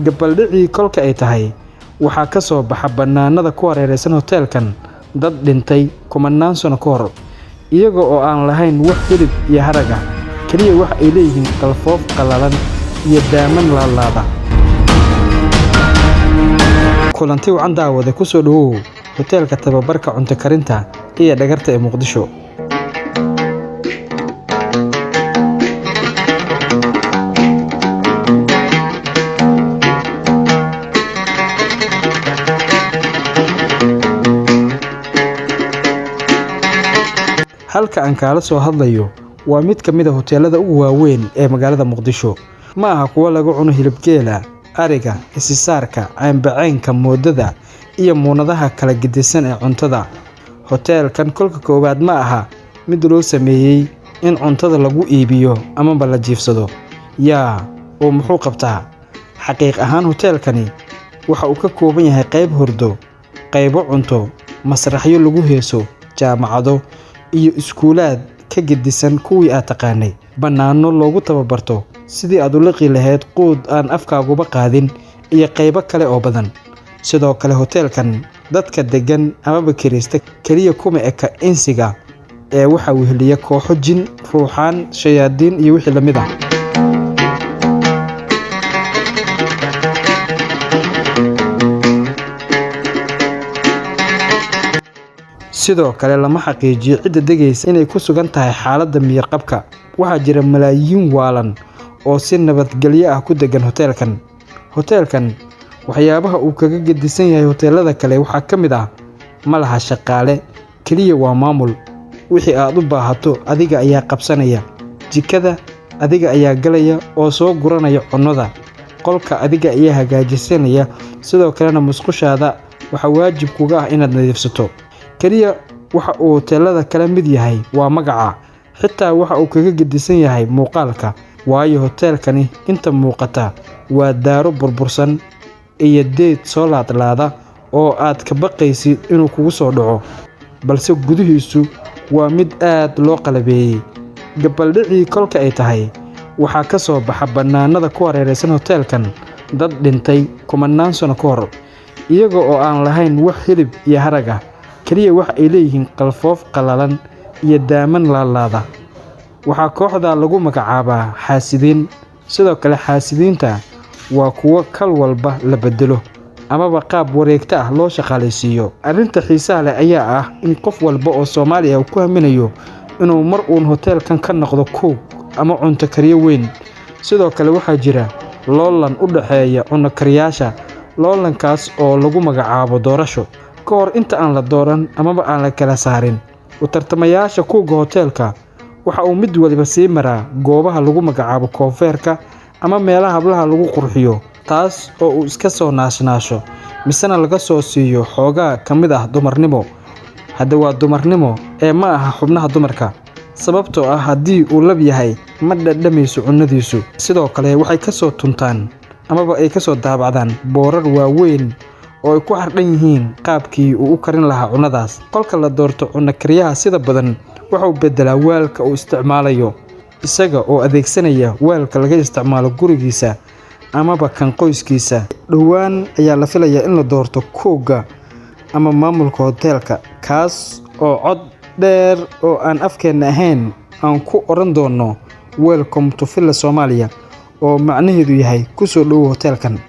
gabaldhicii kolka ay tahay waxaa ka soo baxa bannaanada ku hareeraysan hoteelkan dad dhintay kumanaan sano ka hor iyaga oo aan lahayn wax hilib iyo harag ah kaliya wax ay leeyihiin qalfoof qalalan iyo daaman laalaada. kulanti wacan daawada ku soo dhawow hoteelka tababarka cunto karinta iyo dhagarta ee Muqdisho. halka aan kala soo hadlayo waa mid ka mid ah hoteelada ugu waaweyn ee magaalada Muqdisho. ma aha kuwa lagu cuno hilib geela, ariga, isisaarka, caanbacaynka, moodada iyo muunadaha kala gedisan ee cuntada. hoteelkan kolka koowaad ma aha mid loo sameeyay in cuntada lagu iibiyo ama la jiifsado. oo muxuu qabtaa? xaqiiq ahaan hoteelkani waxa uu ka kooban yahay qayb hurdo, qaybo cunto, masraxyo lagu heeso, jaamacado iyo iskuulaad ka gedisan kuwii aad taqaanay, bannaano loogu tababarto sidii aad u liqi lahayd quud aan afkaaguba qaadin iyo qaybo kale oo badan. sidoo kale hoteelkan dadka degan ama kirista kaliya kuma eka insiga ee waxa uu heliya kooxo jin, ruuxaan, shayaadiin iyo wixii la mid ah. sidoo kale lama xaqiijiyo cidda degaysa inay ku sugan tahay xaaladda miyir qabka. waxaa jira malaayiin waalan oo si nabadgelyo ah ku degan hoteelkan. hoteelkan waxyaabaha uu kaga gedisan yahay hoteelada kale waxaa ka mid ah ma laha shaqaale, kaliya waa maamul. wixii aad u baahato adiga ayaa qabsanaya, jikada adiga ayaa galaya oo soo guranaya cunnada, qolka adiga ayaa hagaajisanaya, sidoo kalena musqushaada waxa waajib kuga ah inaad nadiifsato. kaliya waxa uu hoteelada kala mid yahay waa magaca, xitaa waxa uu kaga gedisan yahay muuqaalka. waayo hoteelkani inta muuqata waa daaro burbursan iyo deed soo laadlaada oo aad ka baqaysid inuu kugu soo dhaco, balse gudihiisu waa mid aad loo qalabeeyay. gabaldhicii kolka ay tahay waxaa ka soo baxa bannaanada ku hareeraysan hoteelkan dad dhintay kumanaan sano ka hor iyaga oo aan lahayn wax hilib iyo harag ah kaliya wax ay leeyihiin qalfoof qalalan iyo daaman laalaada. waxaa kooxda lagu magacaabaa xaasidiin. sidoo kale xaasidiinta waa kuwa kal walba la bedelo amaba qaab wareegta ah loo shaqaalaysiiyo. arrinta xiisaha leh ayaa ah in qof walba oo Soomaali ah ku haminayo inuu mar uun hoteelkan ka noqdo koog ama cunto kariye weyn. sidoo kale waxaa jira loolan u dhaxeeya cunno kariyaasha, loolankaas oo lagu magacaabo doorasho. ka hor inta aan la dooran amaba aan la kala saarin u tartamayaasha kuuga hoteelka waxa uu mid waliba sii maraa goobaha lagu magacaabo koonfeerka ama meelaha hablaha lagu qurxiyo, taas oo uu iska soo naashnaasho misana laga soo siiyo xoogaa ka mid ah dumarnimo. hadda waa dumarnimo ee ma aha xubnaha dumarka, sababtoo ah haddii uu lab yahay ma dhadhamayso cunnadiisu. sidoo kale waxay ka soo tuntaan amaba ay ka soo daabacdaan boorar waaweyn oo ay ku xardhan yihiin qaabkii uu u karin lahaa cunnadaas. kolka la doorto cunno kariyaha sida badan wuxuu beddelaa weelka uu isticmaalayo, isaga oo adeegsanaya weelka laga isticmaalo gurigiisa amaba kan qoyskiisa. dhowaan ayaa la filayaa in la doorto kooga ama maamulka hoteelka, kaas oo cod dheer oo aan afkeena ahayn aan ku oran doono welcome to Villa Soomaaliya, oo macnaheedu yahay ku soo dhawow hoteelkan.